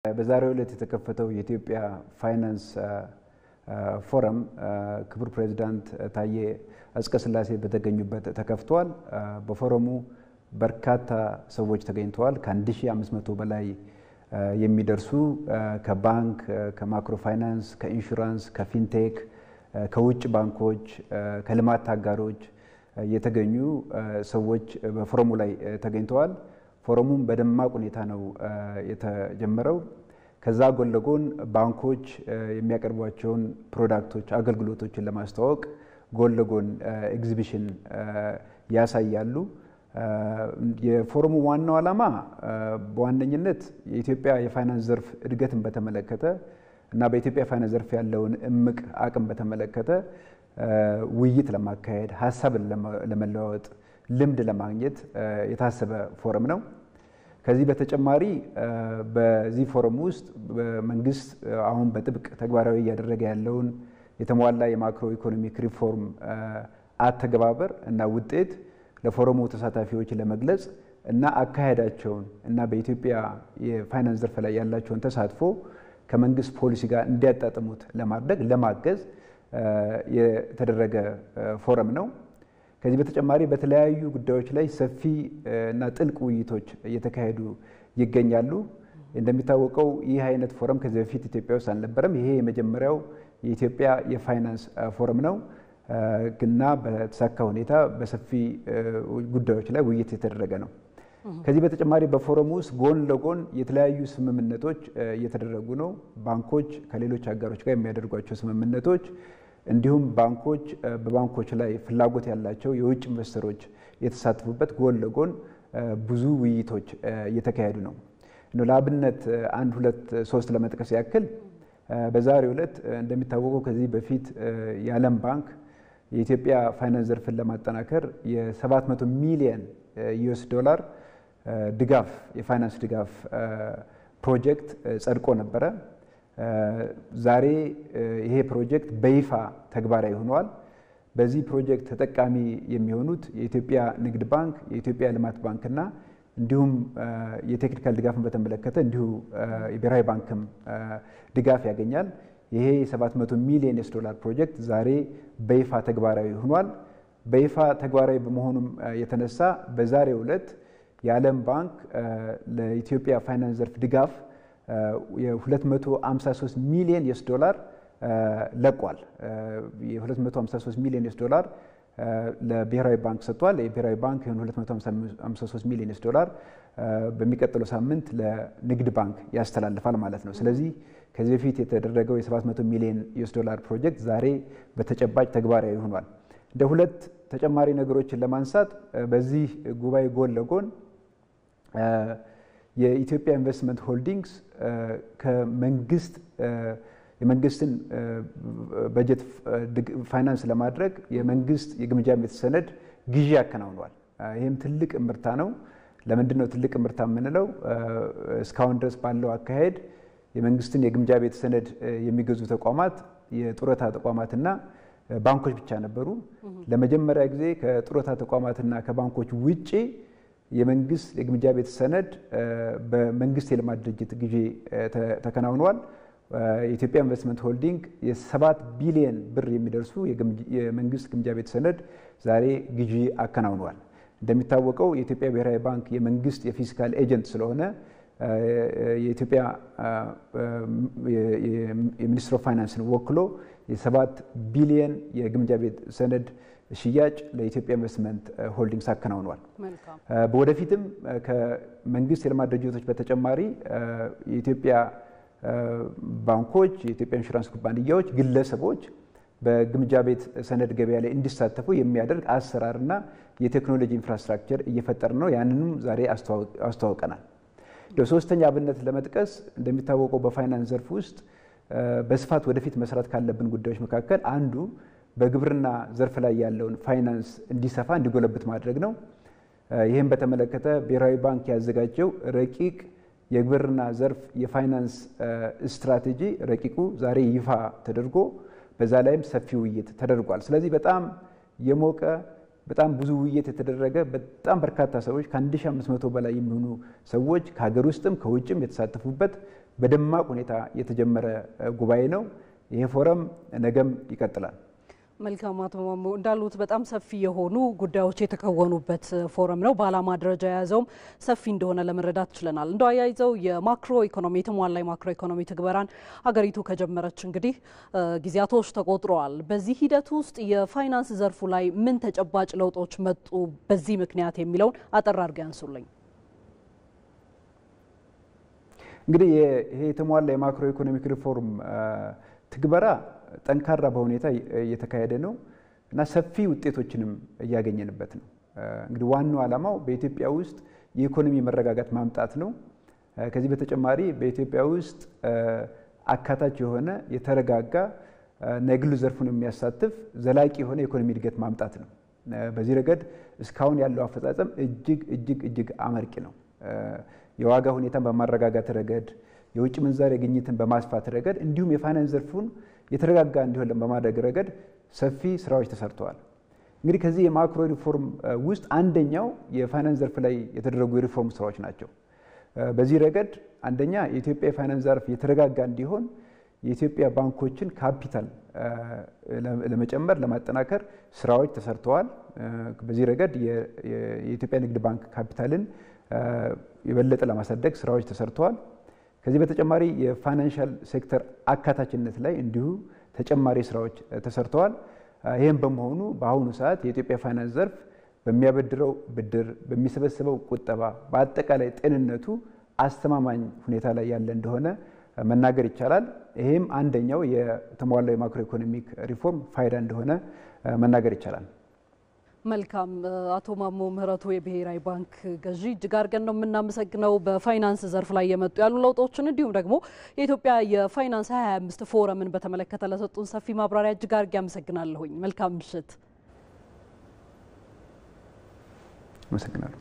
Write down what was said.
በዛሬው ዕለት የተከፈተው የኢትዮጵያ ፋይናንስ ፎረም ክቡር ፕሬዝዳንት ታዬ አጽቀሥላሴ በተገኙበት ተከፍቷል። በፎረሙ በርካታ ሰዎች ተገኝተዋል። ከ1500 በላይ የሚደርሱ ከባንክ፣ ከማክሮ ፋይናንስ፣ ከኢንሹራንስ፣ ከፊንቴክ፣ ከውጭ ባንኮች፣ ከልማት አጋሮች የተገኙ ሰዎች በፎረሙ ላይ ተገኝተዋል። ፎረሙም በደማቅ ሁኔታ ነው የተጀመረው። ከዛ ጎን ለጎን ባንኮች የሚያቀርቧቸውን ፕሮዳክቶች፣ አገልግሎቶችን ለማስተዋወቅ ጎን ለጎን ኤግዚቢሽን ያሳያሉ። የፎረሙ ዋናው ዓላማ በዋነኝነት የኢትዮጵያ የፋይናንስ ዘርፍ እድገትን በተመለከተ እና በኢትዮጵያ ፋይናንስ ዘርፍ ያለውን እምቅ አቅም በተመለከተ ውይይት ለማካሄድ፣ ሀሳብን ለመለዋወጥ፣ ልምድ ለማግኘት የታሰበ ፎረም ነው። ከዚህ በተጨማሪ በዚህ ፎረም ውስጥ መንግስት አሁን በጥብቅ ተግባራዊ እያደረገ ያለውን የተሟላ የማክሮ ኢኮኖሚክ ሪፎርም አተገባበር እና ውጤት ለፎረሙ ተሳታፊዎች ለመግለጽ እና አካሄዳቸውን እና በኢትዮጵያ የፋይናንስ ዘርፍ ላይ ያላቸውን ተሳትፎ ከመንግስት ፖሊሲ ጋር እንዲያጣጥሙት ለማድረግ ለማገዝ የተደረገ ፎረም ነው። ከዚህ በተጨማሪ በተለያዩ ጉዳዮች ላይ ሰፊ እና ጥልቅ ውይይቶች እየተካሄዱ ይገኛሉ። እንደሚታወቀው ይህ አይነት ፎረም ከዚህ በፊት ኢትዮጵያ ውስጥ አልነበረም። ይሄ የመጀመሪያው የኢትዮጵያ የፋይናንስ ፎረም ነው ግና በተሳካ ሁኔታ በሰፊ ጉዳዮች ላይ ውይይት የተደረገ ነው። ከዚህ በተጨማሪ በፎረሙ ውስጥ ጎን ለጎን የተለያዩ ስምምነቶች እየተደረጉ ነው። ባንኮች ከሌሎች አጋሮች ጋር የሚያደርጓቸው ስምምነቶች፣ እንዲሁም ባንኮች በባንኮች ላይ ፍላጎት ያላቸው የውጭ ኢንቨስተሮች የተሳተፉበት ጎን ለጎን ብዙ ውይይቶች እየተካሄዱ ነው። ለአብነት 1፣ 2፣ 3 ለመጥቀስ ያክል በዛሬው ዕለት እንደሚታወቀው ከዚህ በፊት የዓለም ባንክ የኢትዮጵያ ፋይናንስ ዘርፍን ለማጠናከር የ700 ሚሊዮን ዩኤስ ዶላር ድጋፍ የፋይናንስ ድጋፍ ፕሮጀክት ጸድቆ ነበረ። ዛሬ ይሄ ፕሮጀክት በይፋ ተግባራዊ ሆኗል። በዚህ ፕሮጀክት ተጠቃሚ የሚሆኑት የኢትዮጵያ ንግድ ባንክ፣ የኢትዮጵያ ልማት ባንክና እንዲሁም የቴክኒካል ድጋፍን በተመለከተ እንዲሁ የብሔራዊ ባንክም ድጋፍ ያገኛል። ይሄ የ700 ሚሊዮን ዩኤስ ዶላር ፕሮጀክት ዛሬ በይፋ ተግባራዊ ሆኗል። በይፋ ተግባራዊ በመሆኑም የተነሳ በዛሬው ዕለት የዓለም ባንክ ለኢትዮጵያ ፋይናንስ ዘርፍ ድጋፍ የ253 ሚሊዮን ዩኤስ ዶላር ለቋል። የ253 ሚሊዮን ዩኤስ ዶላር ለብሔራዊ ባንክ ሰጥቷል። የብሔራዊ ባንክ 253 ሚሊዮን ዩኤስ ዶላር በሚቀጥለው ሳምንት ለንግድ ባንክ ያስተላልፋል ማለት ነው። ስለዚህ ከዚህ በፊት የተደረገው የ700 ሚሊዮን ዩኤስ ዶላር ፕሮጀክት ዛሬ በተጨባጭ ተግባራዊ ሆኗል። እንደ ሁለት ተጨማሪ ነገሮችን ለማንሳት በዚህ ጉባኤ ጎን ለጎን የኢትዮጵያ ኢንቨስትመንት ሆልዲንግስ ከመንግስት የመንግስትን በጀት ፋይናንስ ለማድረግ የመንግስት የግምጃ ቤት ሰነድ ግዢ ያከናውኗል። ይህም ትልቅ እምርታ ነው። ለምንድን ነው ትልቅ እምርታ የምንለው? እስካሁን ድረስ ባለው አካሄድ የመንግስትን የግምጃ ቤት ሰነድ የሚገዙ ተቋማት የጡረታ ተቋማትና ባንኮች ብቻ ነበሩ። ለመጀመሪያ ጊዜ ከጡረታ ተቋማትና ከባንኮች ውጪ የመንግስት የግምጃ ቤት ሰነድ በመንግስት የልማት ድርጅት ግዢ ተከናውኗል። የኢትዮጵያ ኢንቨስትመንት ሆልዲንግ የ7 ቢሊዮን ብር የሚደርሱ የመንግስት ግምጃ ቤት ሰነድ ዛሬ ግዢ አከናውኗል። እንደሚታወቀው የኢትዮጵያ ብሔራዊ ባንክ የመንግስት የፊስካል ኤጀንት ስለሆነ የኢትዮጵያ የሚኒስትር ኦፍ ፋይናንስን ወክሎ የ7 ቢሊዮን የግምጃ ቤት ሰነድ ሽያጭ ለኢትዮጵያ ኢንቨስትመንት ሆልዲንግስ አከናውኗል። በወደፊትም ከመንግስት የልማት ድርጅቶች በተጨማሪ የኢትዮጵያ ባንኮች፣ የኢትዮጵያ ኢንሹራንስ ኩባንያዎች፣ ግለሰቦች በግምጃ ቤት ሰነድ ገበያ ላይ እንዲሳተፉ የሚያደርግ አሰራርና የቴክኖሎጂ ኢንፍራስትራክቸር እየፈጠረ ነው። ያንንም ዛሬ አስተዋውቀናል። ለሶስተኛ አብነት ለመጥቀስ እንደሚታወቀው በፋይናንስ ዘርፍ ውስጥ በስፋት ወደፊት መስራት ካለብን ጉዳዮች መካከል አንዱ በግብርና ዘርፍ ላይ ያለውን ፋይናንስ እንዲሰፋ እንዲጎለብት ማድረግ ነው። ይህም በተመለከተ ብሔራዊ ባንክ ያዘጋጀው ረቂቅ የግብርና ዘርፍ የፋይናንስ ስትራቴጂ ረቂቁ ዛሬ ይፋ ተደርጎ በዛ ላይም ሰፊ ውይይት ተደርጓል። ስለዚህ በጣም የሞቀ በጣም ብዙ ውይይት የተደረገ በጣም በርካታ ሰዎች ከ1500 በላይ የሚሆኑ ሰዎች ከሀገር ውስጥም ከውጭም የተሳተፉበት በደማቅ ሁኔታ የተጀመረ ጉባኤ ነው። ይሄ ፎረም ነገም ይቀጥላል። መልካም አቶ ማሞ እንዳሉት በጣም ሰፊ የሆኑ ጉዳዮች የተከወኑበት ፎረም ነው። በዓላማ ደረጃ የያዘውም ሰፊ እንደሆነ ለመረዳት ችለናል። እንደው አያይዘው የማክሮ ኢኮኖሚ የተሟላ የማክሮ ኢኮኖሚ ትግበራን ሀገሪቱ ከጀመረች እንግዲህ ጊዜያቶች ተቆጥረዋል። በዚህ ሂደት ውስጥ የፋይናንስ ዘርፉ ላይ ምን ተጨባጭ ለውጦች መጡ በዚህ ምክንያት የሚለውን አጠር አድርገው ያንሱልኝ። እንግዲህ ይሄ የተሟላ የማክሮ ኢኮኖሚክ ሪፎርም ትግበራ ጠንካራ በሁኔታ እየተካሄደ ነው እና ሰፊ ውጤቶችንም እያገኘንበት ነው። እንግዲህ ዋናው ዓላማው በኢትዮጵያ ውስጥ የኢኮኖሚ መረጋጋት ማምጣት ነው። ከዚህ በተጨማሪ በኢትዮጵያ ውስጥ አካታች የሆነ የተረጋጋ የግሉ ዘርፉን የሚያሳትፍ ዘላቂ የሆነ የኢኮኖሚ እድገት ማምጣት ነው። በዚህ ረገድ እስካሁን ያለው አፈጻጸም እጅግ አመርቂ ነው። የዋጋ ሁኔታን በማረጋጋት ረገድ፣ የውጭ ምንዛሪ ግኝትን በማስፋት ረገድ እንዲሁም የፋይናንስ ዘርፉን የተረጋጋ እንዲሆን በማድረግ ረገድ ሰፊ ስራዎች ተሰርተዋል። እንግዲህ ከዚህ የማክሮ ሪፎርም ውስጥ አንደኛው የፋይናንስ ዘርፍ ላይ የተደረጉ የሪፎርም ስራዎች ናቸው። በዚህ ረገድ አንደኛ የኢትዮጵያ የፋይናንስ ዘርፍ የተረጋጋ እንዲሆን የኢትዮጵያ ባንኮችን ካፒታል ለመጨመር ለማጠናከር ስራዎች ተሰርተዋል። በዚህ ረገድ የኢትዮጵያ ንግድ ባንክ ካፒታልን የበለጠ ለማሳደግ ስራዎች ተሰርተዋል። ከዚህ በተጨማሪ የፋይናንሻል ሴክተር አካታችነት ላይ እንዲሁ ተጨማሪ ስራዎች ተሰርተዋል። ይህም በመሆኑ በአሁኑ ሰዓት የኢትዮጵያ ፋይናንስ ዘርፍ በሚያበድረው ብድር፣ በሚሰበስበው ቁጠባ፣ በአጠቃላይ ጤንነቱ አስተማማኝ ሁኔታ ላይ ያለ እንደሆነ መናገር ይቻላል። ይህም አንደኛው የተሟላው የማክሮ ኢኮኖሚክ ሪፎርም ፋይዳ እንደሆነ መናገር ይቻላል። መልካም አቶ ማሞ ምህረቱ የብሔራዊ ባንክ ገዢ እጅግ አድርገን ነው የምናመሰግነው። በፋይናንስ ዘርፍ ላይ የመጡ ያሉ ለውጦችን እንዲሁም ደግሞ የኢትዮጵያ የፋይናንስ 2025 ፎረምን በተመለከተ ለሰጡን ሰፊ ማብራሪያ እጅግ አድርጌ አመሰግናለሁኝ። መልካም ምሽት። አመሰግናለሁ።